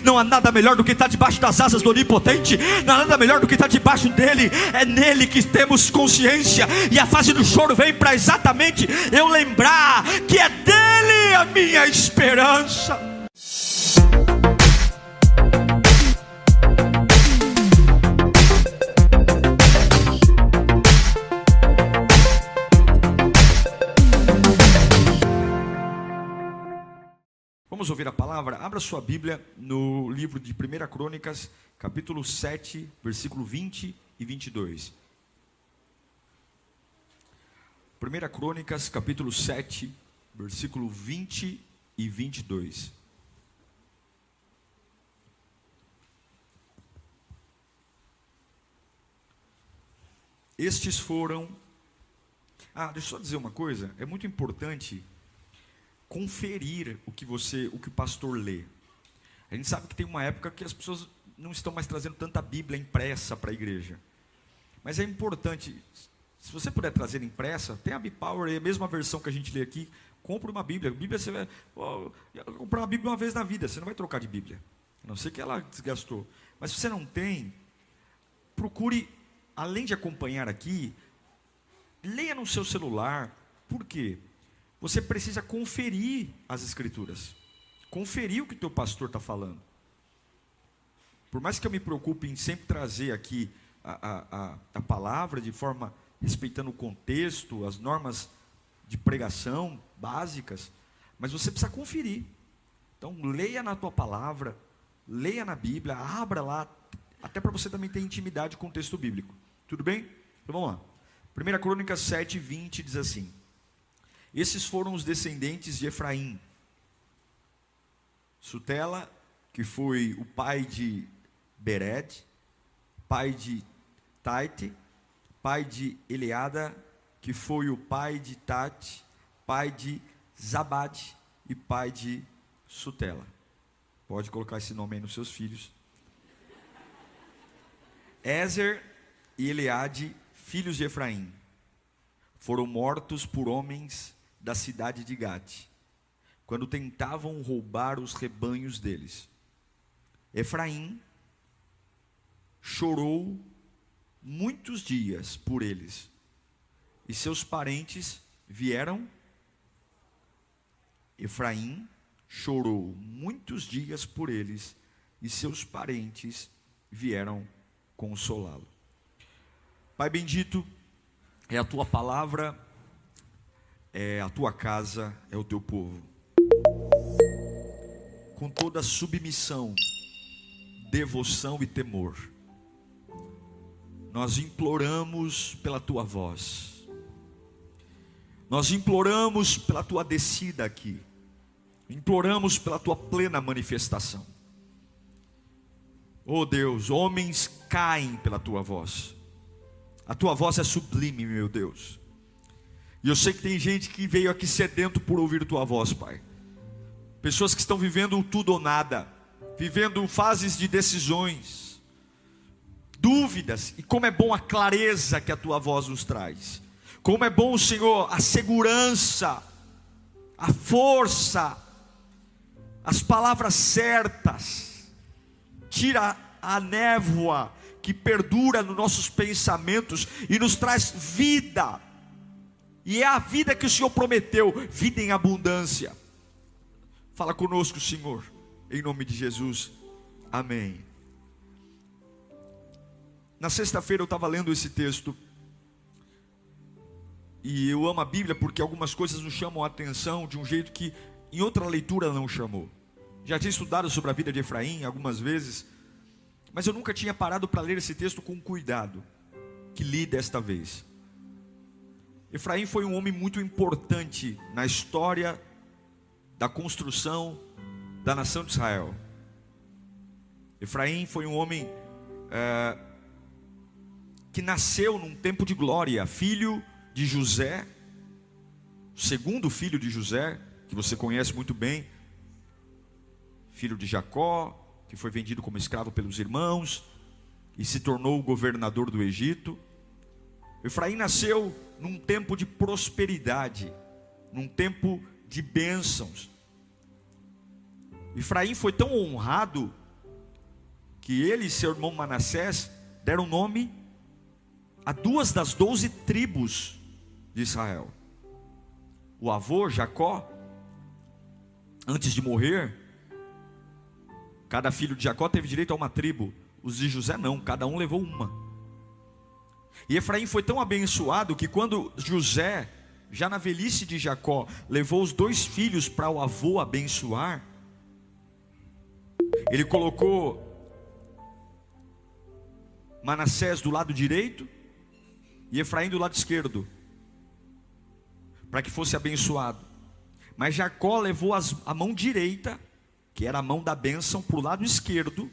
Não há nada melhor do que estar debaixo das asas do Onipotente. Não há nada melhor do que estar debaixo dele. É nele que temos consciência. E a fase do choro vem para exatamente eu lembrar que é dele a minha esperança. Vamos ouvir a palavra? Abra sua Bíblia no livro de 1 Crônicas, capítulo 7, versículo 20 e 22. 1 Crônicas, capítulo 7, versículo 20 e 22. Estes foram... deixa eu só dizer uma coisa, é muito importante conferir o que o pastor lê. A gente sabe que tem uma época que as pessoas não estão mais trazendo tanta Bíblia impressa para a igreja. Mas é importante, se você puder trazer impressa, tem a BePower, a mesma versão que a gente lê aqui, compre uma Bíblia. Bíblia você vai comprar uma Bíblia uma vez na vida, você não vai trocar de Bíblia. A não ser que ela desgastou. Mas se você não tem, procure, além de acompanhar aqui, leia no seu celular. Por quê? Você precisa conferir as escrituras, conferir o que o teu pastor está falando. Por mais que eu me preocupe em sempre trazer aqui a palavra de forma, respeitando o contexto, as normas de pregação básicas, mas você precisa conferir. Então leia na tua palavra, leia na Bíblia, abra lá, até para você também ter intimidade com o texto bíblico. Tudo bem? Então vamos lá. 1 Crônicas 7, 20 diz assim: esses foram os descendentes de Efraim. Sutela, que foi o pai de Bered, pai de Taite, pai de Eleada, que foi o pai de Tate, pai de Zabade e pai de Sutela. Pode colocar esse nome aí nos seus filhos. Ezer e Eleade, filhos de Efraim, foram mortos por homens da cidade de Gate, quando tentavam roubar os rebanhos deles. Efraim chorou muitos dias por eles, e seus parentes vieram. Efraim chorou muitos dias por eles, e seus parentes vieram consolá-lo. Pai bendito, é a tua palavra, é a tua casa, é o teu povo. Com toda submissão, devoção e temor, nós imploramos pela tua voz, nós imploramos pela tua descida aqui, imploramos pela tua plena manifestação. Oh Deus, homens caem pela tua voz, a tua voz é sublime, meu Deus. E eu sei que tem gente que veio aqui sedento por ouvir tua voz, Pai. Pessoas que estão vivendo tudo ou nada, vivendo fases de decisões, dúvidas. E como é bom a clareza que a tua voz nos traz. Como é bom, Senhor, a segurança, a força, as palavras certas. Tira a névoa que perdura nos nossos pensamentos e nos traz vida. E é a vida que o Senhor prometeu, vida em abundância. Fala conosco, Senhor, em nome de Jesus, amém. Na sexta-feira eu estava lendo esse texto, e eu amo a Bíblia porque algumas coisas nos chamam a atenção de um jeito que em outra leitura não chamou. Já tinha estudado sobre a vida de Efraim algumas vezes, mas eu nunca tinha parado para ler esse texto com cuidado, que li desta vez. Efraim foi um homem muito importante na história da construção da nação de Israel. Efraim foi um homem que nasceu num tempo de glória, filho de José, o segundo filho de José, que você conhece muito bem, filho de Jacó, que foi vendido como escravo pelos irmãos e se tornou o governador do Egito. Efraim nasceu num tempo de prosperidade, num tempo de bênçãos. Efraim foi tão honrado que ele e seu irmão Manassés deram nome a 2 das 12 tribos de Israel. O avô Jacó, antes de morrer, cada filho de Jacó teve direito a uma tribo. Os de José não, cada um levou uma. E Efraim foi tão abençoado que quando José, já na velhice de Jacó, levou os 2 filhos para o avô abençoar, ele colocou Manassés do lado direito e Efraim do lado esquerdo, para que fosse abençoado. Mas Jacó levou a mão direita, que era a mão da bênção, para o lado esquerdo,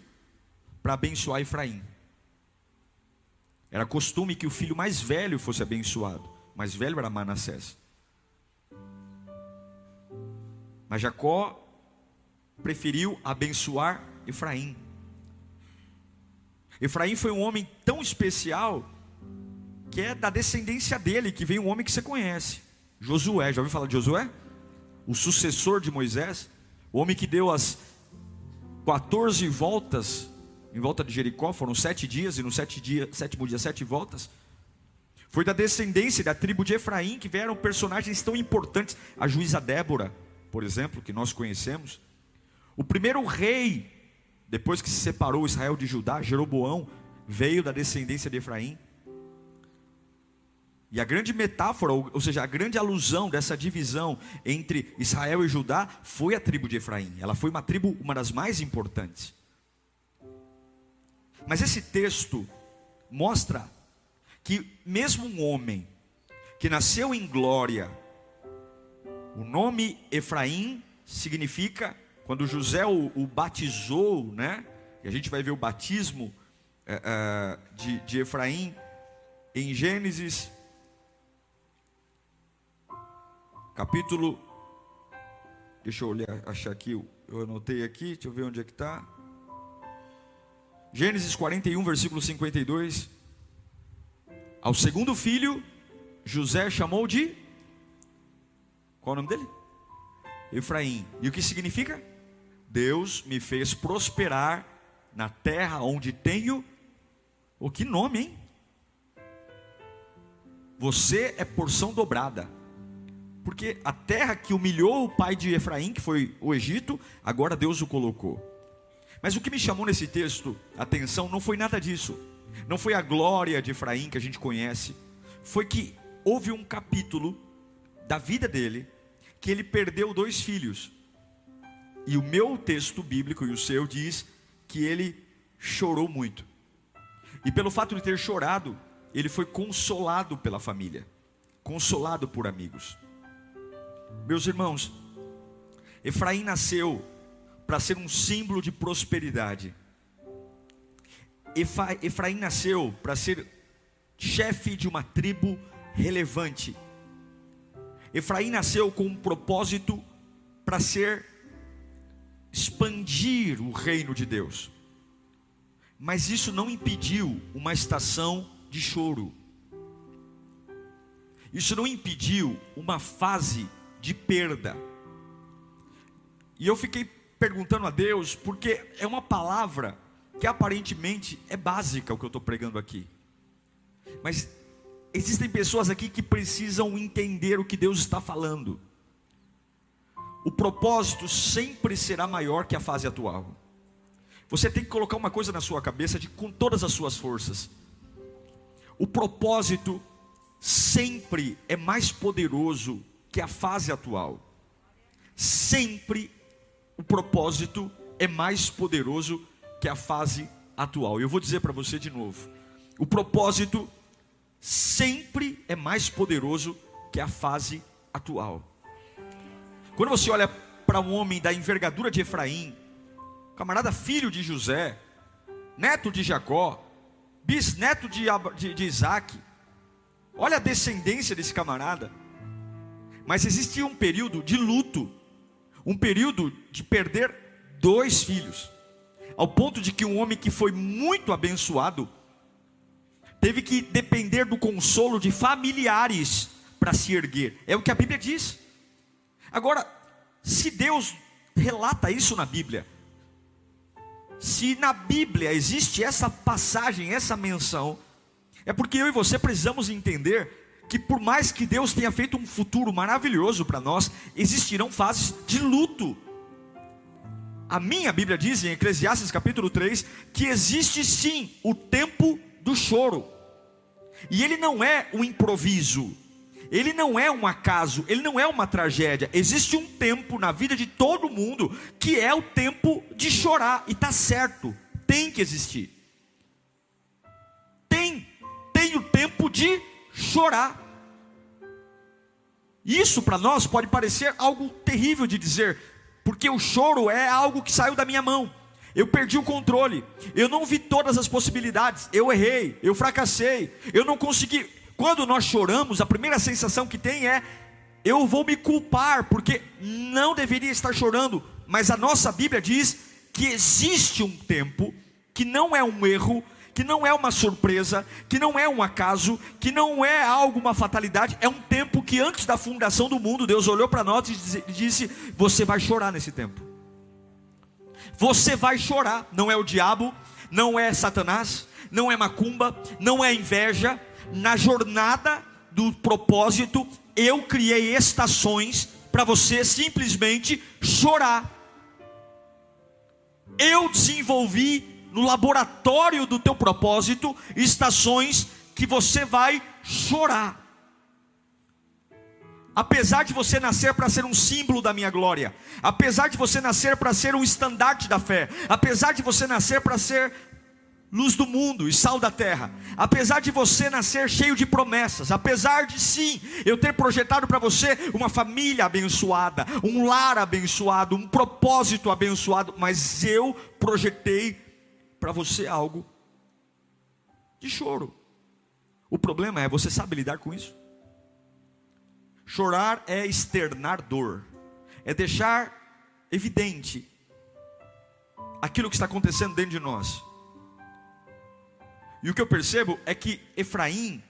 para abençoar Efraim. Era costume que o filho mais velho fosse abençoado. O mais velho era Manassés. Mas Jacó preferiu abençoar Efraim. Efraim foi um homem tão especial, que é da descendência dele que veio um homem que você conhece, Josué. Já ouviu falar de Josué? O sucessor de Moisés, o homem que deu as 14 voltas em volta de Jericó. Foram 7 dias, e no 7º dia 7 voltas. Foi da descendência da tribo de Efraim que vieram personagens tão importantes. A juíza Débora, por exemplo, que nós conhecemos. O primeiro rei, depois que se separou Israel de Judá, Jeroboão, veio da descendência de Efraim. E a grande metáfora, ou seja, a grande alusão dessa divisão entre Israel e Judá foi a tribo de Efraim. Ela foi uma tribo, uma das mais importantes. Mas esse texto mostra que mesmo um homem que nasceu em glória, o nome Efraim significa, quando José o batizou, né? E a gente vai ver o batismo de Efraim em Gênesis capítulo, deixa eu olhar, achar aqui, eu anotei aqui, deixa eu ver onde é que está. Gênesis 41, versículo 52. Ao segundo filho, José chamou de, qual é o nome dele? Efraim. E o que significa? Deus me fez prosperar na terra onde tenho, que nome, hein? Você é porção dobrada. Porque a terra que humilhou o pai de Efraim, que foi o Egito, agora Deus o colocou. Mas o que me chamou nesse texto a atenção não foi nada disso. Não foi a glória de Efraim que a gente conhece. Foi que houve um capítulo da vida dele que ele perdeu 2 filhos. E o meu texto bíblico e o seu diz que ele chorou muito. E pelo fato de ter chorado, ele foi consolado pela família, consolado por amigos. Meus irmãos, Efraim nasceu para ser um símbolo de prosperidade. Efraim nasceu para ser chefe de uma tribo relevante. Efraim nasceu com um propósito para expandir o reino de Deus. Mas isso não impediu uma estação de choro. Isso não impediu uma fase de perda. E eu fiquei perguntando a Deus, porque é uma palavra que aparentemente é básica o que eu estou pregando aqui. Mas existem pessoas aqui que precisam entender o que Deus está falando. O propósito sempre será maior que a fase atual. Você tem que colocar uma coisa na sua cabeça com todas as suas forças. O propósito sempre é mais poderoso que a fase atual. Sempre o propósito é mais poderoso que a fase atual. Eu vou dizer para você de novo. O propósito sempre é mais poderoso que a fase atual. Quando você olha para um homem da envergadura de Efraim, camarada filho de José, neto de Jacó, bisneto de Isaac, olha a descendência desse camarada. Mas existia um período de luto, um período de perder 2 filhos, ao ponto de que um homem que foi muito abençoado teve que depender do consolo de familiares para se erguer. É o que a Bíblia diz. Agora, se Deus relata isso na Bíblia, Se na Bíblia existe essa passagem, essa menção, é porque eu e você precisamos entender que por mais que Deus tenha feito um futuro maravilhoso para nós, existirão fases de luto. A minha Bíblia diz em Eclesiastes capítulo 3, que existe sim o tempo do choro. E ele não é um improviso, ele não é um acaso, ele não é uma tragédia. Existe um tempo na vida de todo mundo, que é o tempo de chorar, e está certo, tem que existir. Tem o tempo de chorar. Isso para nós pode parecer algo terrível de dizer, porque o choro é algo que saiu da minha mão. Eu perdi o controle, eu não vi todas as possibilidades, eu errei, eu fracassei, eu não consegui. Quando nós choramos, a primeira sensação que tem é: eu vou me culpar, porque não deveria estar chorando. Mas a nossa Bíblia diz que existe um tempo, que não é um erro, que não é uma surpresa, que não é um acaso, que não é algo, uma fatalidade. É um tempo que antes da fundação do mundo, Deus olhou para nós e disse: você vai chorar nesse tempo. Você vai chorar. Não é o diabo, não é Satanás, não é macumba, não é inveja. Na jornada do propósito, eu criei estações para você simplesmente chorar. Eu desenvolvi no laboratório do teu propósito estações que você vai chorar. Apesar de você nascer para ser um símbolo da minha glória, apesar de você nascer para ser um estandarte da fé, apesar de você nascer para ser luz do mundo e sal da terra, apesar de você nascer cheio de promessas, apesar de sim, eu ter projetado para você uma família abençoada, um lar abençoado, um propósito abençoado, mas eu projetei para você algo de choro. O problema é, você sabe lidar com isso? Chorar é externar dor, é deixar evidente aquilo que está acontecendo dentro de nós. E o que eu percebo é que Efraim,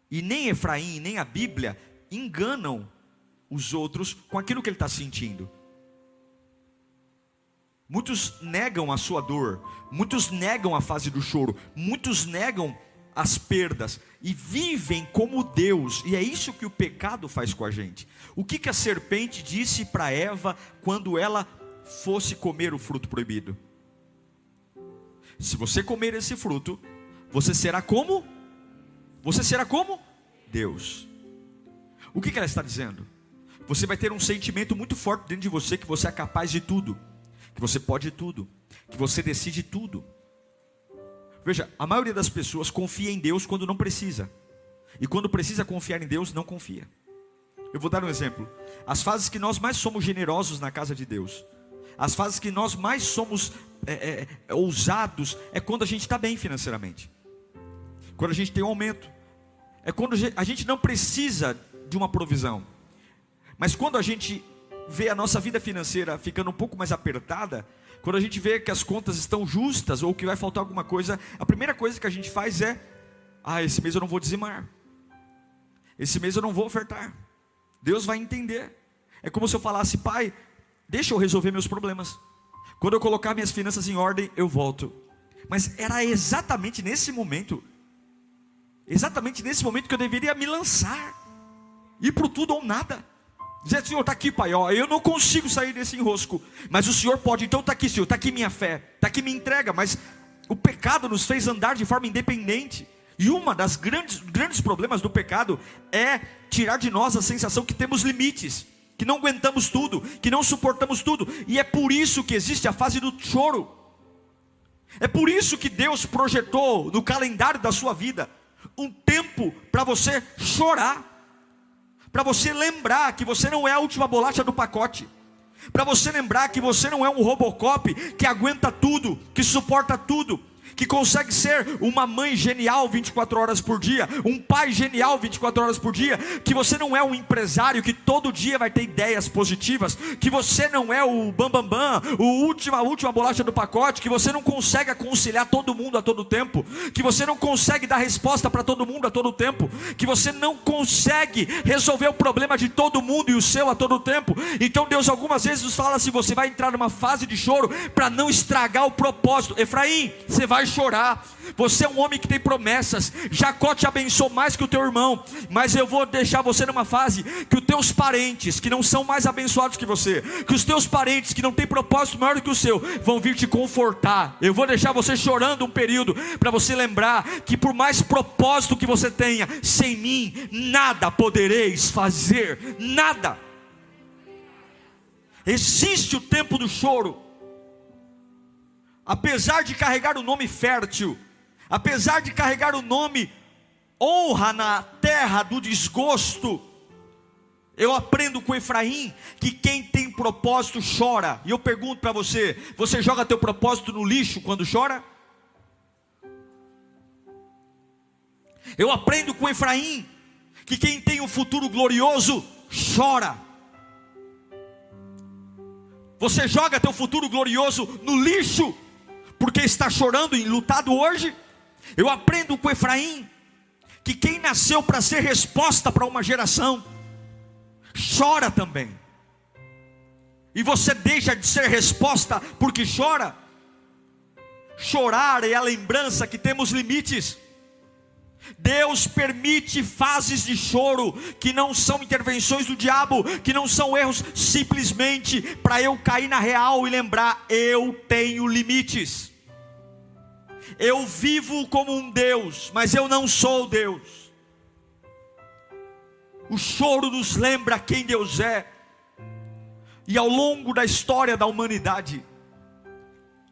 e nem a Bíblia, enganam os outros com aquilo que ele está sentindo. Muitos negam a sua dor, muitos negam a fase do choro, muitos negam as perdas e vivem como Deus. E é isso que o pecado faz com a gente. O que a serpente disse para Eva quando ela fosse comer o fruto proibido? Se você comer esse fruto, você será como? Você será como? Deus. O que ela está dizendo? Você vai ter um sentimento muito forte dentro de você, que você é capaz de tudo, que você pode tudo, que você decide tudo. Veja, a maioria das pessoas confia em Deus quando não precisa, e quando precisa confiar em Deus, não confia. Eu vou dar um exemplo. As fases que nós mais somos generosos na casa de Deus, as fases que nós mais somos ousados, é quando a gente está bem financeiramente, quando a gente tem um aumento, é quando a gente não precisa de uma provisão. Mas quando a gente vê a nossa vida financeira ficando um pouco mais apertada, quando a gente vê que as contas estão justas, ou que vai faltar alguma coisa, a primeira coisa que a gente faz é: esse mês eu não vou dizimar, esse mês eu não vou ofertar, Deus vai entender. É como se eu falasse: Pai, deixa eu resolver meus problemas, quando eu colocar minhas finanças em ordem, eu volto. Mas era exatamente nesse momento que eu deveria me lançar, ir para o tudo ou nada, dizer: Senhor, está aqui, Pai, eu não consigo sair desse enrosco, mas o Senhor pode, então está aqui, Senhor, está aqui minha fé, está aqui minha entrega. Mas o pecado nos fez andar de forma independente, e uma das grandes problemas do pecado é tirar de nós a sensação que temos limites, que não aguentamos tudo, que não suportamos tudo. E é por isso que existe a fase do choro. É por isso que Deus projetou no calendário da sua vida um tempo para você chorar, para você lembrar que você não é a última bolacha do pacote, para você lembrar que você não é um Robocop que aguenta tudo, que suporta tudo, que consegue ser uma mãe genial 24 horas por dia, um pai genial 24 horas por dia, que você não é um empresário que todo dia vai ter ideias positivas, que você não é o bambambam, a última bolacha do pacote, que você não consegue aconselhar todo mundo a todo tempo, que você não consegue dar resposta para todo mundo a todo tempo, que você não consegue resolver o problema de todo mundo e o seu a todo tempo. Então Deus algumas vezes nos fala assim: você vai entrar numa fase de choro para não estragar o propósito. Efraim, você vai chorar, você é um homem que tem promessas, Jacó te abençoou mais que o teu irmão, mas eu vou deixar você numa fase que os teus parentes, que não são mais abençoados que você, que os teus parentes que não têm propósito maior do que o seu, vão vir te confortar. Eu vou deixar você chorando um período, para você lembrar que por mais propósito que você tenha, sem mim nada podereis fazer, nada. Existe o tempo do choro. Apesar de carregar o nome fértil, apesar de carregar o nome honra na terra do desgosto, eu aprendo com Efraim que quem tem propósito chora. E eu pergunto para você: você joga teu propósito no lixo quando chora? Eu aprendo com Efraim que quem tem um futuro glorioso chora. Você joga teu futuro glorioso no lixo porque está chorando e lutado hoje? Eu aprendo com Efraim que quem nasceu para ser resposta para uma geração chora também. E você deixa de ser resposta porque chora? Chorar é a lembrança que temos limites. Deus permite fases de choro que não são intervenções do diabo, que não são erros, simplesmente para eu cair na real e lembrar: eu tenho limites. Eu vivo como um Deus, mas eu não sou Deus. O choro nos lembra quem Deus é. E ao longo da história da humanidade,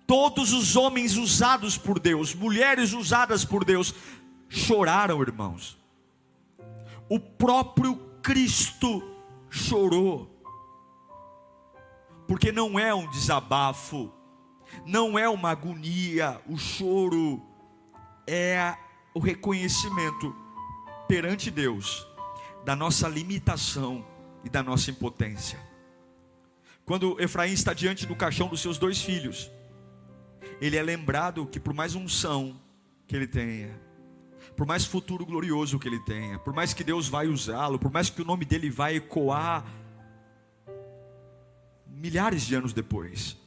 todos os homens usados por Deus, mulheres usadas por Deus, choraram, irmãos. O próprio Cristo chorou. Porque não é um desabafo, não é uma agonia. O choro é o reconhecimento perante Deus da nossa limitação e da nossa impotência. Quando Efraim está diante do caixão dos seus 2 filhos, ele é lembrado que por mais unção que ele tenha, por mais futuro glorioso que ele tenha, por mais que Deus vai usá-lo, por mais que o nome dele vai ecoar milhares de anos depois,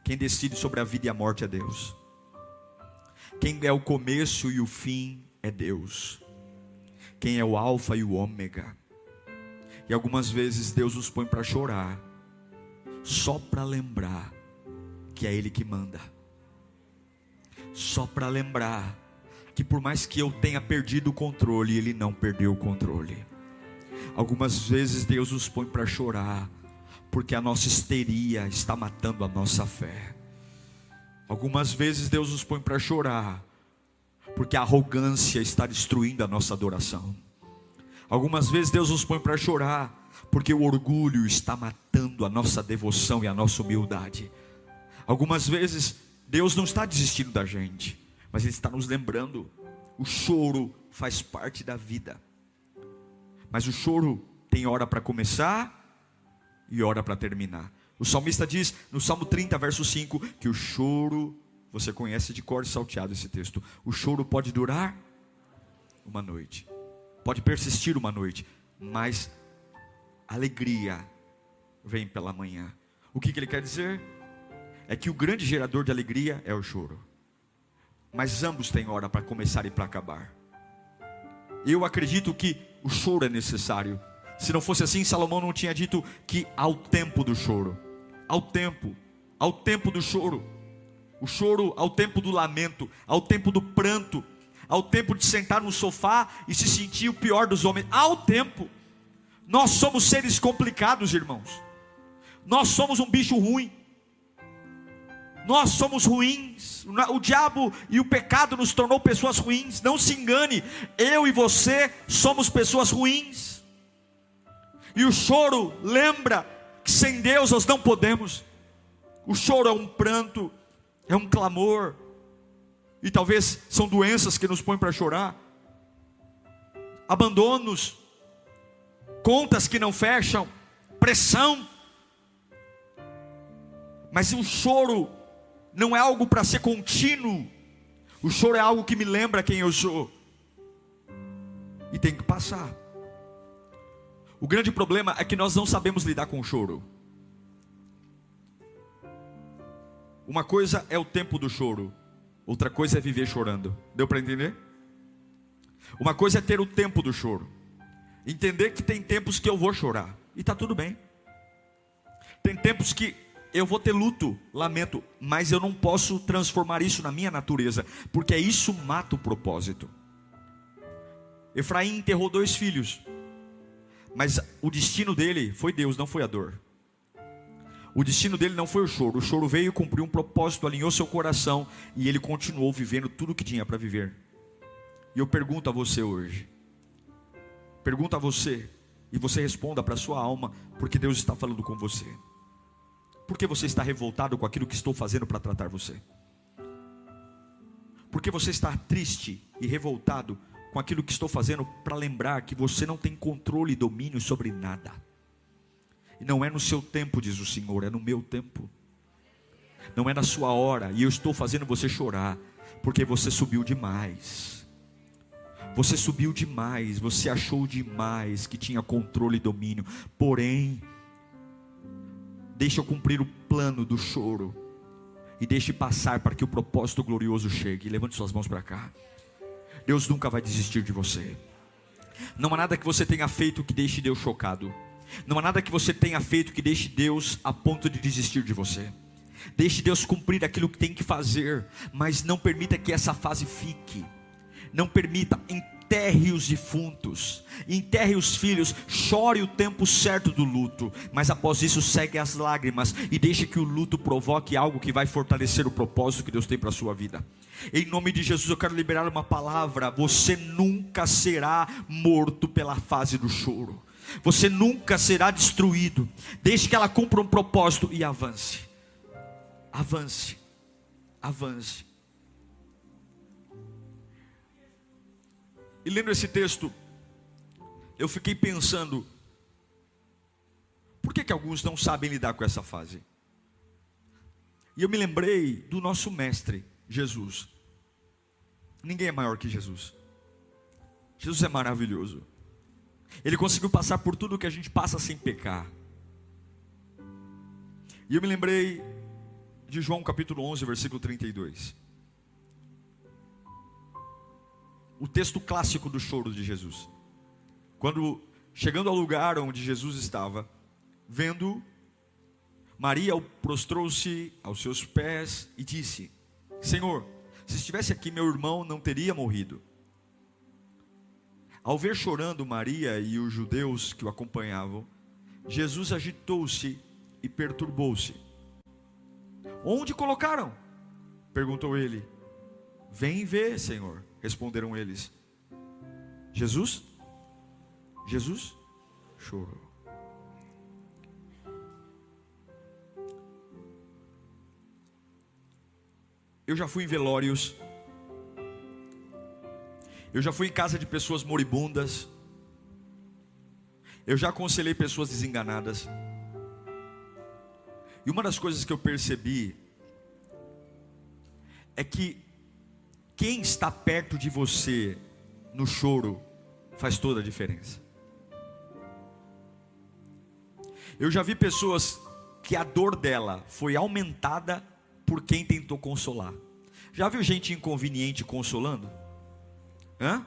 quem decide sobre a vida e a morte é Deus. Quem é o começo e o fim é Deus. Quem é o alfa e o ômega. E algumas vezes Deus nos põe para chorar, só para lembrar que é Ele que manda. Só para lembrar que por mais que eu tenha perdido o controle, Ele não perdeu o controle. Algumas vezes Deus nos põe para chorar, porque a nossa histeria está matando a nossa fé. Algumas vezes Deus nos põe para chorar, porque a arrogância está destruindo a nossa adoração. Algumas vezes Deus nos põe para chorar, porque o orgulho está matando a nossa devoção e a nossa humildade. Algumas vezes Deus não está desistindo da gente, mas Ele está nos lembrando. O choro faz parte da vida, mas o choro tem hora para começar e hora para terminar. O salmista diz no Salmo 30, verso 5, que o choro, você conhece de cor e salteado esse texto, o choro pode durar uma noite, pode persistir uma noite, mas a alegria vem pela manhã. O que ele quer dizer? É que o grande gerador de alegria é o choro, mas ambos têm hora para começar e para acabar. Eu acredito que o choro é necessário. Se não fosse assim, Salomão não tinha dito que há o tempo do choro. Ao tempo do choro. O choro ao tempo do lamento, ao tempo do pranto, ao tempo de sentar no sofá e se sentir o pior dos homens. Ao tempo. Nós somos seres complicados, irmãos. Nós somos um bicho ruim. Nós somos ruins. O diabo e o pecado nos tornou pessoas ruins. Não se engane, eu e você somos pessoas ruins. E o choro lembra que sem Deus nós não podemos. O choro é um pranto, é um clamor, e talvez são doenças que nos põem para chorar, abandonos, contas que não fecham, pressão. Mas o choro não é algo para ser contínuo. O choro é algo que me lembra quem eu sou, e tem que passar. O grande problema é que nós não sabemos lidar com o choro. Uma coisa é o tempo do choro, outra coisa é viver chorando. Deu para entender? Uma coisa é ter o tempo do choro, entender que tem tempos que eu vou chorar, e está tudo bem. Tem tempos que eu vou ter luto, lamento, mas eu não posso transformar isso na minha natureza, porque isso mata o propósito. Efraim enterrou 2 filhos, mas o destino dele foi Deus, não foi a dor. O destino dele não foi o choro veio, cumpriu um propósito, alinhou seu coração, e ele continuou vivendo tudo o que tinha para viver. E eu pergunto a você hoje, pergunto a você, e você responda para a sua alma, porque Deus está falando com você. Por que você está revoltado com aquilo que estou fazendo para tratar você? Por que você está triste e revoltado com aquilo que estou fazendo para lembrar que você não tem controle e domínio sobre nada? E não é no seu tempo, diz o Senhor, é no meu tempo. Não é na sua hora, e eu estou fazendo você chorar, porque você subiu demais. Você subiu demais, você achou demais que tinha controle e domínio. Porém, deixa eu cumprir o plano do choro, e deixe passar para que o propósito glorioso chegue. Levante suas mãos para cá. Deus nunca vai desistir de você. Não há nada que você tenha feito que deixe Deus chocado. Não há nada que você tenha feito que deixe Deus a ponto de desistir de você. Deixe Deus cumprir aquilo que tem que fazer, mas não permita que essa fase fique. Não permita. Enterre os defuntos, enterre os filhos, chore o tempo certo do luto, mas após isso segue as lágrimas, e deixe que o luto provoque algo que vai fortalecer o propósito que Deus tem para a sua vida. Em nome de Jesus eu quero liberar uma palavra: você nunca será morto pela fase do choro, você nunca será destruído. Deixe que ela cumpra um propósito e avance, avance, avance. E lendo esse texto, eu fiquei pensando, por que alguns não sabem lidar com essa fase? E eu me lembrei do nosso mestre, Jesus. Ninguém é maior que Jesus. Jesus é maravilhoso. Ele conseguiu passar por tudo que a gente passa sem pecar. E eu me lembrei de João capítulo 11, versículo 32. O texto clássico do choro de Jesus. Quando, chegando ao lugar onde Jesus estava, vendo, Maria prostrou-se aos seus pés e disse: Senhor, se estivesse aqui, meu irmão não teria morrido. Ao ver chorando Maria e os judeus que o acompanhavam, Jesus agitou-se e perturbou-se. Onde colocaram? Perguntou ele. Vem ver, Senhor, responderam eles. Jesus chorou. Eu já fui em velórios, eu já fui em casa de pessoas moribundas, eu já aconselhei pessoas desenganadas, e uma das coisas que eu percebi é que quem está perto de você no choro faz toda a diferença. Eu já vi pessoas que a dor dela foi aumentada por quem tentou consolar. Já viu gente inconveniente consolando? A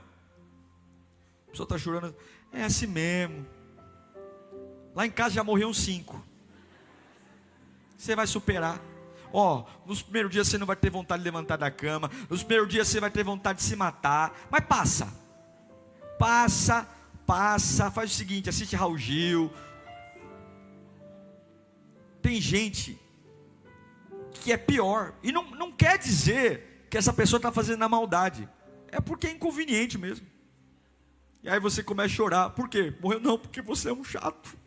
pessoa está chorando, é assim mesmo. Lá em casa já morreu uns 5. Você vai superar. Nos primeiros dias você não vai ter vontade de levantar da cama, nos primeiros dias você vai ter vontade de se matar, mas passa, faz o seguinte, assiste Raul Gil. Tem gente que é pior, e não quer dizer que essa pessoa está fazendo na maldade, é porque é inconveniente mesmo. E aí você começa a chorar, por quê? Morreu não, porque você é um chato,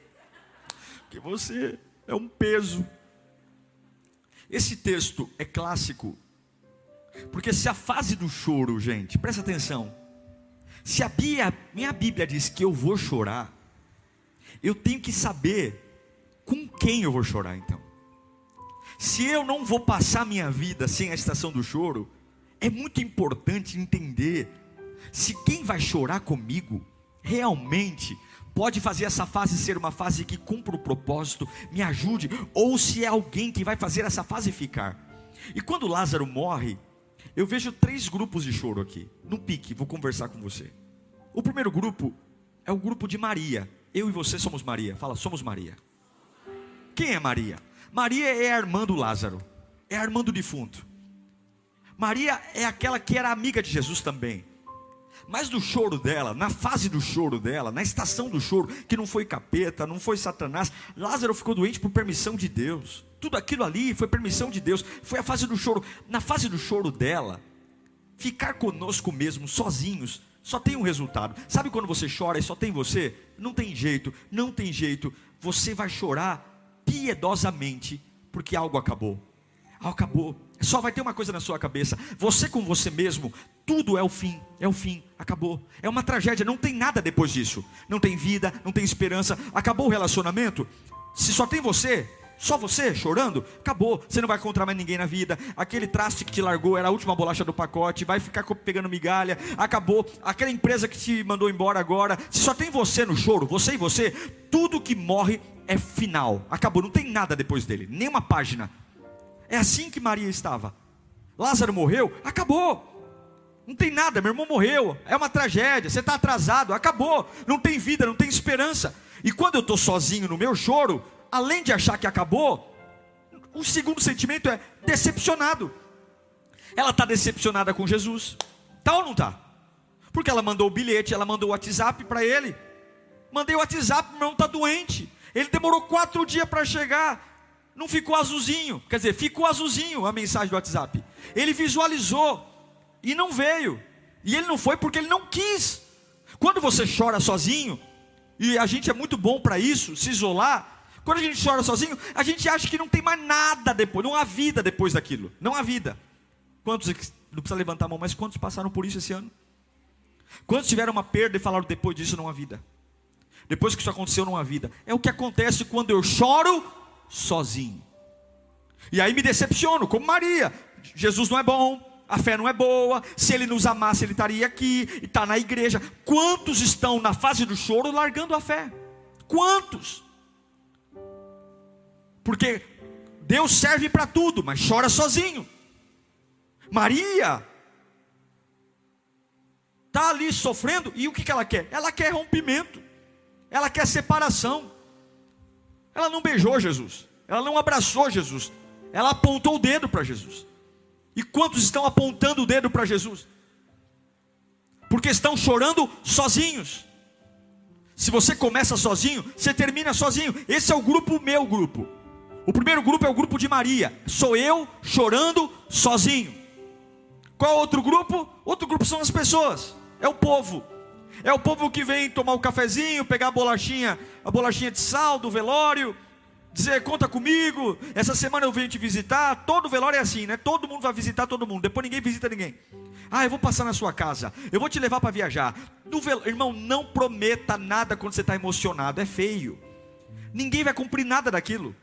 porque você é um peso. Esse texto é clássico, Porque se a fase do choro, gente, presta atenção, se minha Bíblia diz que eu vou chorar, eu tenho que saber com quem eu vou chorar então. Se eu não vou passar minha vida sem a estação do choro, é muito importante entender se quem vai chorar comigo realmente pode fazer essa fase ser uma fase que cumpra o propósito, me ajude, ou se é alguém que vai fazer essa fase ficar. E quando Lázaro morre, eu vejo 3 grupos de choro aqui, no pique, vou conversar com você. O primeiro grupo é o grupo de Maria. Eu e você somos Maria. Fala, somos Maria. Quem é Maria? Maria é a irmã do Lázaro, é a irmã do defunto. Maria é aquela que era amiga de Jesus também. Mas no choro dela, na fase do choro dela, na estação do choro, que não foi capeta, não foi Satanás, Lázaro ficou doente por permissão de Deus. Tudo aquilo ali foi permissão de Deus, foi a fase do choro. Na fase do choro dela, ficar conosco mesmo, sozinhos, só tem um resultado. Sabe quando você chora e só tem você? Não tem jeito, não tem jeito. Você vai chorar piedosamente, porque algo acabou. Acabou. Só vai ter uma coisa na sua cabeça: você com você mesmo, tudo é o fim, acabou. É uma tragédia, não tem nada depois disso. Não tem vida, não tem esperança. Acabou o relacionamento. Se só tem você, só você chorando, acabou. Você não vai encontrar mais ninguém na vida. Aquele traste que te largou era a última bolacha do pacote, vai ficar pegando migalha. Acabou. Aquela empresa que te mandou embora agora. Se só tem você no choro, você e você, tudo que morre é final. Acabou, não tem nada depois dele, nem uma página. É assim que Maria estava. Lázaro morreu, acabou. Não tem nada, meu irmão morreu, é uma tragédia, você está atrasado, acabou. Não tem vida, não tem esperança. E quando eu estou sozinho no meu choro, além de achar que acabou, o segundo sentimento é decepcionado. Ela está decepcionada com Jesus, está ou não está? Porque ela mandou o bilhete, ela mandou o WhatsApp para ele. Mandei o WhatsApp, meu irmão está doente. Ele demorou 4 dias para chegar. Não ficou azulzinho, quer dizer, ficou azulzinho a mensagem do WhatsApp. Ele visualizou e não veio. E ele não foi porque ele não quis. Quando você chora sozinho, e a gente é muito bom para isso, se isolar. Quando a gente chora sozinho, a gente acha que não tem mais nada depois, não há vida depois daquilo, não há vida. Quantos, não precisa levantar a mão, mas quantos passaram por isso esse ano? Quantos tiveram uma perda e falaram depois disso não há vida? Depois que isso aconteceu não há vida. É o que acontece quando eu choro sozinho. E aí me decepciono, como Maria. Jesus não é bom, a fé não é boa. Se ele nos amasse, ele estaria aqui, e está na igreja. Quantos estão na fase do choro largando a fé? Quantos? Porque Deus serve para tudo, mas chora sozinho. Maria está ali sofrendo, e o que ela quer? Ela quer rompimento, ela quer separação. Ela não beijou Jesus, ela não abraçou Jesus, ela apontou o dedo para Jesus. E quantos estão apontando o dedo para Jesus? Porque estão chorando sozinhos. Se você começa sozinho, você termina sozinho. Esse é o grupo, meu grupo. O primeiro grupo é o grupo de Maria. Sou eu chorando sozinho. Qual outro grupo? Outro grupo são as pessoas, é o povo. É o povo que vem tomar um cafezinho, pegar a bolachinha de sal do velório, dizer, conta comigo, essa semana eu venho te visitar. Todo velório é assim, né? Todo mundo vai visitar todo mundo, depois ninguém visita ninguém. Eu vou passar na sua casa, eu vou te levar para viajar. Irmão, não prometa nada quando você está emocionado, é feio. Ninguém vai cumprir nada daquilo.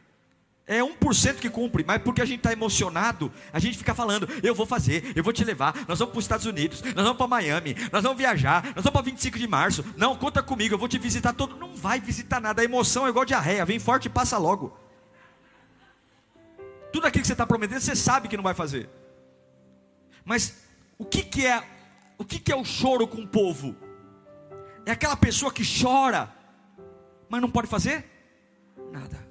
É 1% que cumpre, mas porque a gente está emocionado, a gente fica falando, eu vou fazer, eu vou te levar, nós vamos para os Estados Unidos, nós vamos para Miami, nós vamos viajar, nós vamos para 25 de março, não, conta comigo, eu vou te visitar todo. Não vai visitar nada, a emoção é igual diarreia, vem forte e passa logo. Tudo aquilo que você está prometendo, você sabe que não vai fazer. Mas o que é o choro com o povo? É aquela pessoa que chora, mas não pode fazer nada.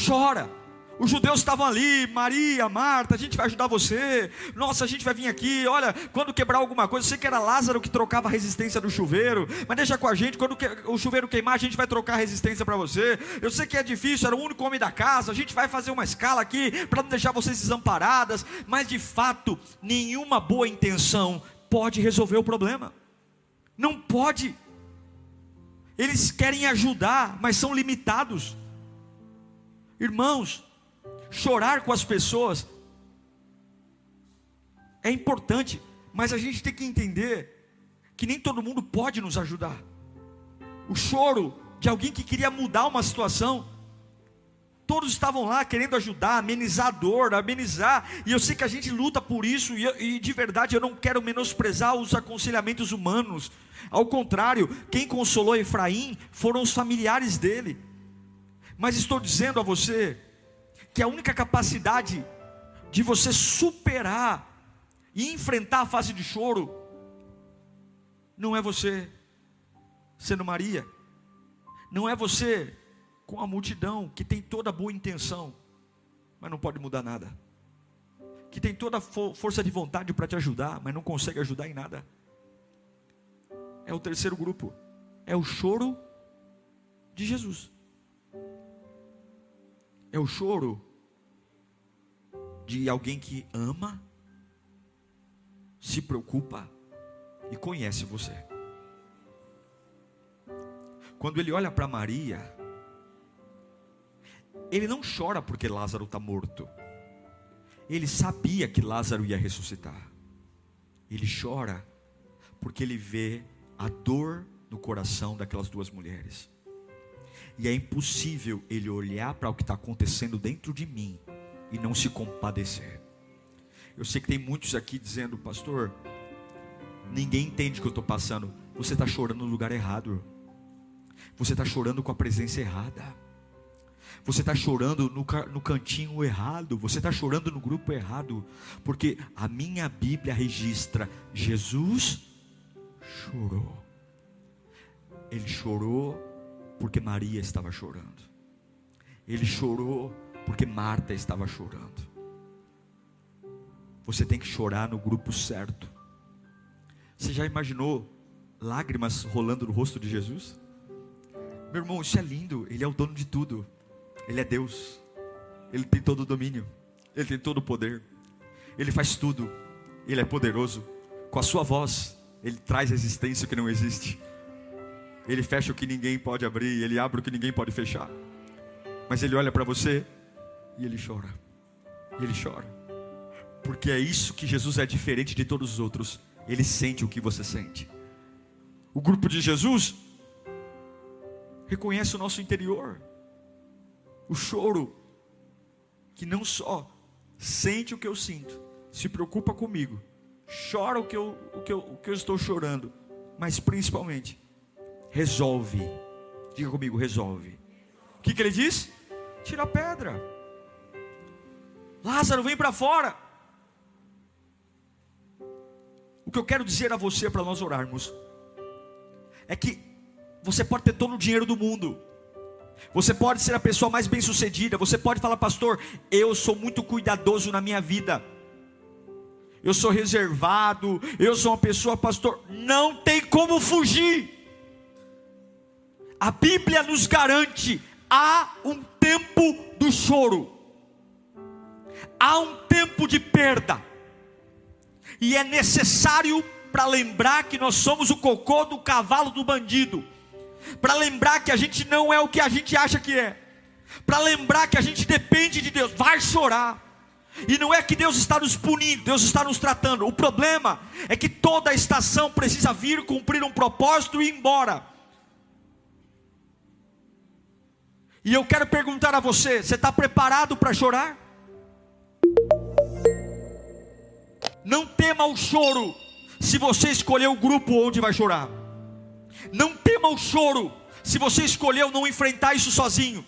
Chora. Os judeus estavam ali, Maria, Marta, a gente vai ajudar você. Nossa, a gente vai vir aqui. Olha, quando quebrar alguma coisa, eu sei que era Lázaro que trocava a resistência do chuveiro, mas deixa com a gente, quando o chuveiro queimar, a gente vai trocar a resistência para você. Eu sei que é difícil, era o único homem da casa, a gente vai fazer uma escala aqui para não deixar vocês desamparadas. Mas de fato, nenhuma boa intenção pode resolver o problema. Não pode. Eles querem ajudar, mas são limitados. Irmãos, chorar com as pessoas é importante, mas a gente tem que entender que nem todo mundo pode nos ajudar. O choro de alguém que queria mudar uma situação, todos estavam lá querendo ajudar, amenizar a dor, amenizar, e eu sei que a gente luta por isso, e de verdade eu não quero menosprezar os aconselhamentos humanos. Ao contrário, quem consolou Efraim foram os familiares dele. Mas estou dizendo a você que a única capacidade de você superar e enfrentar a fase de choro não é você sendo Maria, não é você com a multidão que tem toda a boa intenção, mas não pode mudar nada, que tem toda a força de vontade para te ajudar, mas não consegue ajudar em nada. É o terceiro grupo, é o choro de Jesus. É o choro de alguém que ama, se preocupa e conhece você. Quando ele olha para Maria, ele não chora porque Lázaro está morto. Ele sabia que Lázaro ia ressuscitar. Ele chora porque ele vê a dor no coração daquelas duas mulheres. E é impossível ele olhar para o que está acontecendo dentro de mim e não se compadecer. Eu sei que tem muitos aqui dizendo: pastor, ninguém entende o que eu estou passando. Você está chorando no lugar errado. Você está chorando com a presença errada. Você está chorando no cantinho errado. Você está chorando no grupo errado. Porque a minha Bíblia registra: Jesus chorou. Ele chorou porque Maria estava chorando. Ele chorou porque Marta estava chorando. Você tem que chorar no grupo certo. Você já imaginou lágrimas rolando no rosto de Jesus? Meu irmão, isso é lindo. Ele é o dono de tudo. Ele é Deus. Ele tem todo o domínio. Ele tem todo o poder. Ele faz tudo. Ele é poderoso. Com a sua voz, Ele traz existência que não existe. Ele fecha o que ninguém pode abrir. Ele abre o que ninguém pode fechar. Mas Ele olha para você e Ele chora. E Ele chora. Porque é isso que Jesus é diferente de todos os outros. Ele sente o que você sente. O grupo de Jesus reconhece o nosso interior. O choro, que não só sente o que eu sinto, se preocupa comigo, chora o que eu estou chorando, mas principalmente resolve. Diga comigo, resolve. O que ele diz? Tira a pedra. Lázaro, vem para fora. O que eu quero dizer a você para nós orarmos é que você pode ter todo o dinheiro do mundo, você pode ser a pessoa mais bem sucedida, você pode falar: pastor, eu sou muito cuidadoso na minha vida, eu sou reservado, eu sou uma pessoa, pastor, não tem como fugir. A Bíblia nos garante: há um tempo do choro, há um tempo de perda, e é necessário para lembrar que nós somos o cocô do cavalo do bandido, para lembrar que a gente não é o que a gente acha que é, para lembrar que a gente depende de Deus. Vai chorar, e não é que Deus está nos punindo, Deus está nos tratando. O problema é que toda a estação precisa vir, cumprir um propósito e ir embora. E eu quero perguntar a você: você está preparado para chorar? Não tema o choro se você escolher o grupo onde vai chorar. Não tema o choro se você escolheu não enfrentar isso sozinho,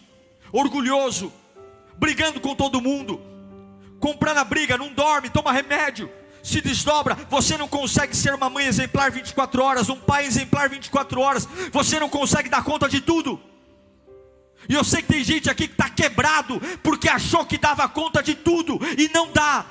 orgulhoso, brigando com todo mundo, comprando a briga, não dorme, toma remédio, se desdobra. Você não consegue ser uma mãe exemplar 24 horas, um pai exemplar 24 horas. Você não consegue dar conta de tudo. E eu sei que tem gente aqui que está quebrado porque achou que dava conta de tudo e não dá.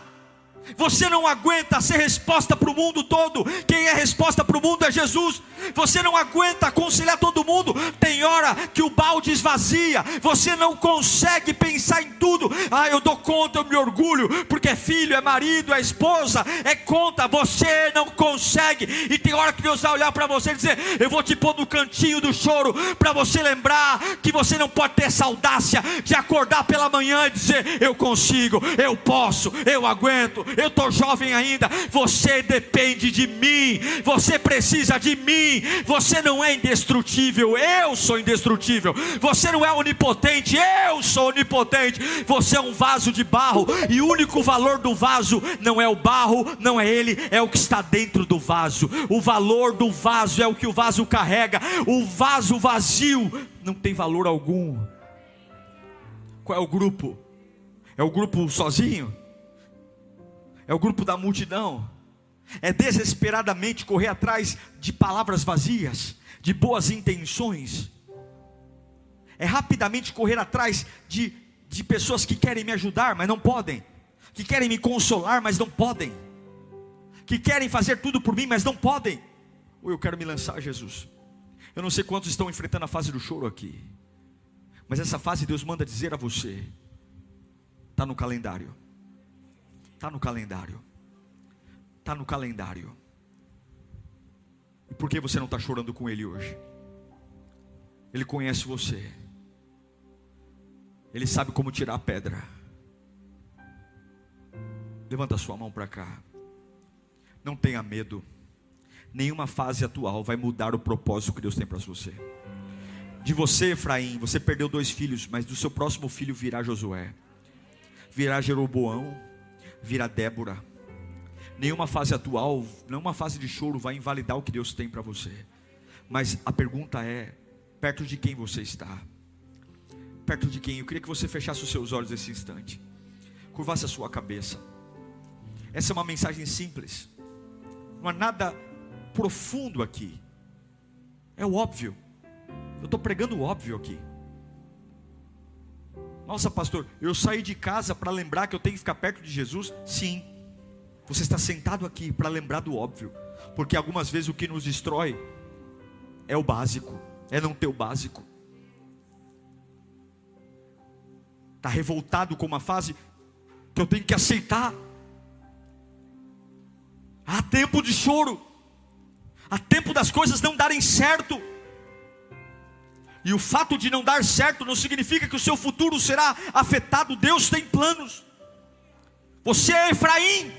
Você não aguenta ser resposta para o mundo todo. Quem é resposta para o mundo é Jesus. Você não aguenta aconselhar todo mundo. Tem hora que o balde esvazia. Você não consegue pensar em tudo. Eu dou conta, eu me orgulho, porque é filho, é marido, é esposa, é conta. Você não consegue. E tem hora que Deus vai olhar para você e dizer: eu vou te pôr no cantinho do choro, para você lembrar que você não pode ter essa audácia de acordar pela manhã e dizer: eu consigo, eu posso, eu aguento, eu estou jovem ainda. Você depende de mim, você precisa de mim. Você não é indestrutível, eu sou indestrutível. Você não é onipotente, eu sou onipotente. Você é um vaso de barro, e o único valor do vaso não é o barro, não é ele, é o que está dentro do vaso. O valor do vaso é o que o vaso carrega. O vaso vazio não tem valor algum. Qual é o grupo? É o grupo sozinho? É o grupo da multidão? É desesperadamente correr atrás de palavras vazias, de boas intenções? É rapidamente correr atrás de pessoas que querem me ajudar, mas não podem, que querem me consolar, mas não podem, que querem fazer tudo por mim, mas não podem? Ou eu quero me lançar a Jesus? Eu não sei quantos estão enfrentando a fase do choro aqui, mas essa fase Deus manda dizer a você: está no calendário, está no calendário, está no calendário. E por que você não está chorando com Ele hoje? Ele conhece você, Ele sabe como tirar a pedra. Levanta a sua mão para cá. Não tenha medo. Nenhuma fase atual vai mudar o propósito que Deus tem para você. De você, Efraim, você perdeu 2 filhos, mas do seu próximo filho virá Josué, virá Jeroboão, virá Débora. Nenhuma fase atual, nenhuma fase de choro vai invalidar o que Deus tem para você. Mas a pergunta é: perto de quem você está? Perto de quem? Eu queria que você fechasse os seus olhos nesse instante, curvasse a sua cabeça. Essa é uma mensagem simples, não há nada profundo aqui. É o óbvio. Eu estou pregando o óbvio aqui. Nossa, pastor, eu saí de casa para lembrar que eu tenho que ficar perto de Jesus? Sim. Você está sentado aqui para lembrar do óbvio, porque algumas vezes o que nos destrói é o básico, é não ter o básico. Está revoltado com uma fase que eu tenho que aceitar. Há tempo de choro, há tempo das coisas não darem certo. E o fato de não dar certo não significa que o seu futuro será afetado. Deus tem planos. Você é Efraim,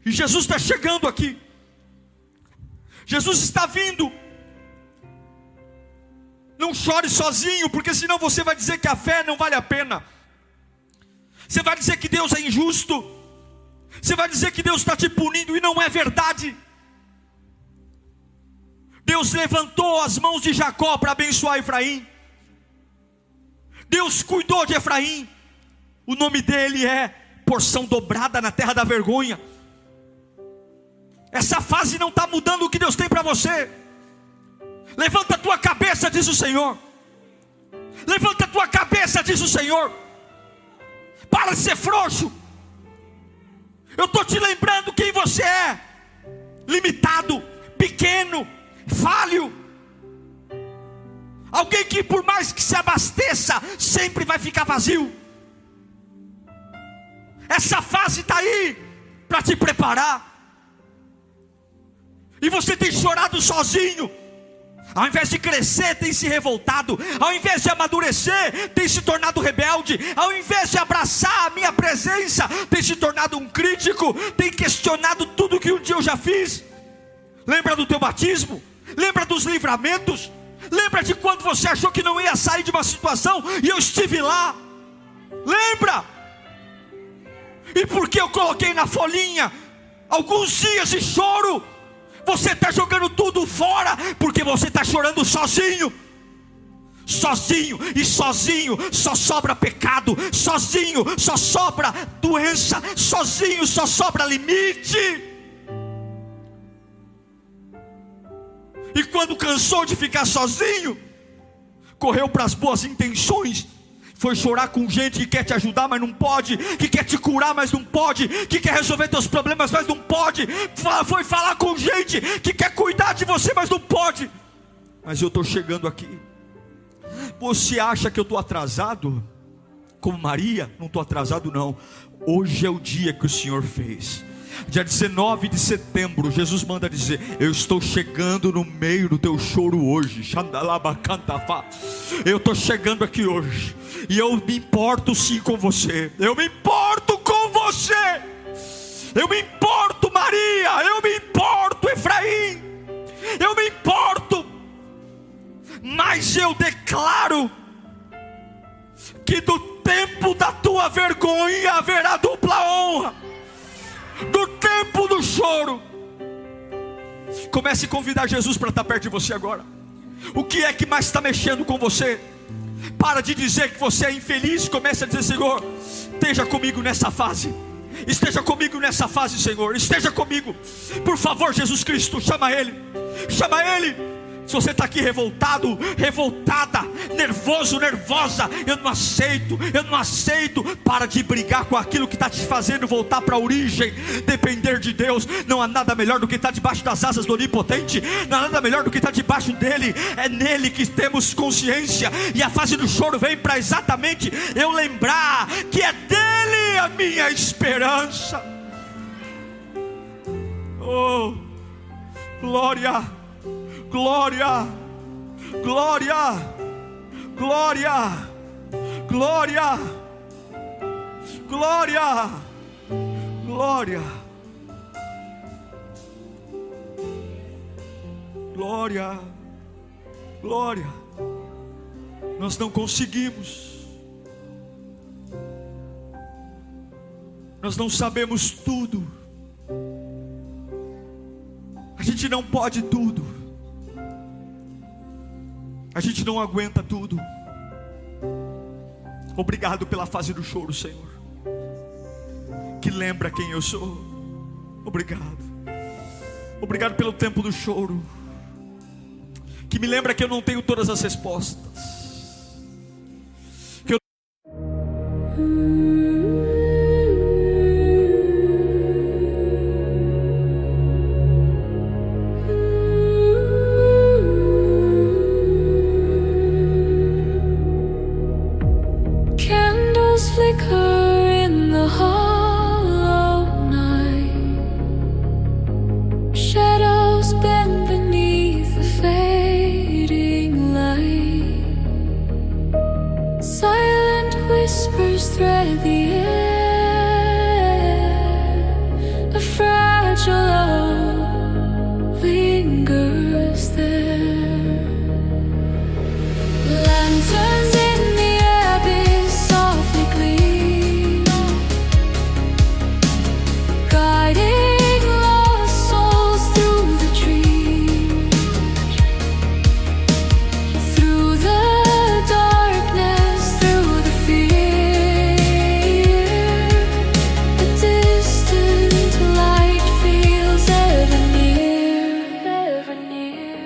e Jesus está chegando aqui. Jesus está vindo. Não chore sozinho, porque senão você vai dizer que a fé não vale a pena. Você vai dizer que Deus é injusto. Você vai dizer que Deus está te punindo, e não é verdade. Deus levantou as mãos de Jacó para abençoar Efraim. Deus cuidou de Efraim. O nome dele é porção dobrada na terra da vergonha. Essa fase não está mudando o que Deus tem para você. Levanta a tua cabeça, diz o Senhor. Levanta a tua cabeça, diz o Senhor. Para de ser frouxo. Eu estou te lembrando quem você é. Limitado, pequeno, falho. Alguém que por mais que se abasteça, sempre vai ficar vazio. Essa fase está aí para te preparar. E você tem chorado sozinho. Ao invés de crescer, tem se revoltado. Ao invés de amadurecer, tem se tornado rebelde. Ao invés de abraçar a minha presença, tem se tornado um crítico. Tem questionado tudo que um dia eu já fiz. Lembra do teu batismo? Lembra dos livramentos? Lembra de quando você achou que não ia sair de uma situação e eu estive lá? Lembra? E porque eu coloquei na folhinha alguns dias de choro? Você está jogando tudo fora, porque você está chorando sozinho. Sozinho, e sozinho só sobra pecado. Sozinho só sobra doença. Sozinho só sobra limite. E quando cansou de ficar sozinho, correu para as boas intenções. Foi chorar com gente que quer te ajudar, mas não pode. Que quer te curar, mas não pode. Que quer resolver teus problemas, mas não pode. Foi falar com gente que quer cuidar de você, mas não pode. Mas eu estou chegando aqui. Você acha que eu estou atrasado? Como Maria? Não estou atrasado não. Hoje é o dia que o Senhor fez. Dia 19 de setembro, Jesus manda dizer: eu estou chegando no meio do teu choro hoje. Eu estou chegando aqui hoje. E eu me importo sim com você. Eu me importo com Comece a convidar Jesus para estar perto de você agora. O que é que mais está mexendo com você? Para de dizer que você é infeliz. Comece a dizer: Senhor, esteja comigo nessa fase. Esteja comigo nessa fase, Senhor. Esteja comigo. Por favor, Jesus Cristo, chama Ele. Chama Ele. Se você está aqui revoltado, revoltada, nervoso, nervosa, eu não aceito. Para de brigar com aquilo que está te fazendo voltar para a origem. Depender de Deus. Não há nada melhor do que estar debaixo das asas do Onipotente. Não há nada melhor do que estar debaixo dEle. É nele que temos consciência. E a fase do choro vem para exatamente eu lembrar que é dEle a minha esperança. Oh, glória, glória, glória, glória, glória, glória, glória, glória, glória. Nós não conseguimos, nós não sabemos tudo, a gente não pode tudo, a gente não aguenta tudo. Obrigado pela fase do choro, Senhor, que lembra quem eu sou. Obrigado. Obrigado pelo tempo do choro, que me lembra que eu não tenho todas as respostas, que eu... Flicker in the hollow night, shadows bend beneath the fading light, silent whispers thread the air, a fragile love lingers there. Lanterns in the abyss softly gleam, guiding lost souls through the trees, through the darkness, through the fear. A distant light feels ever near, ever near.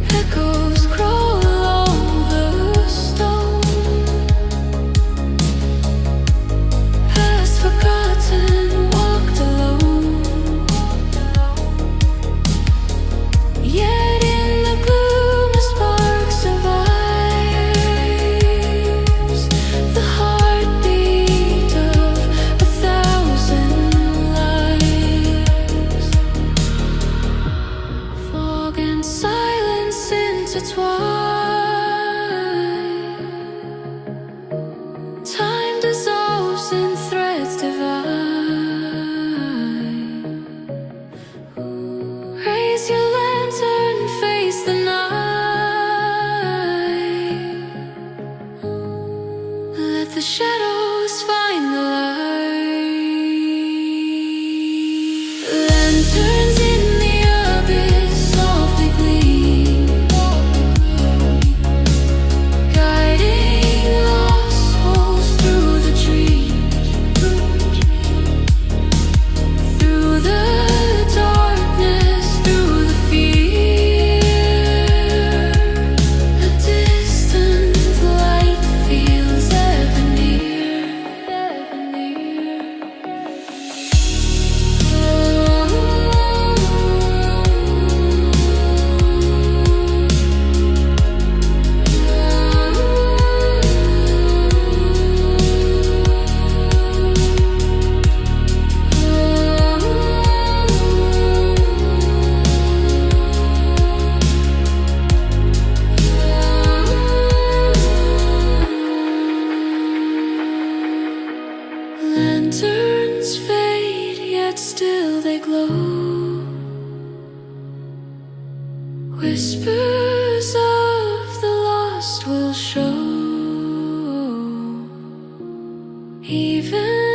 Echoes crawl along the stone, past forgotten, walked alone. Yet in the gloom a spark survives, the heartbeat of 1,000 lives. Fog and silence intertwine, time dissolves in threads divine. Raise your lantern, face the night, let the shadows find the light. Lanterns in the abyss softly gleam, guiding lost souls through the trees, through the darkness, through the fear. A distant light feels ever near, ever near. Lanterns fade, yet still they glow. Whispers of the lost will show, even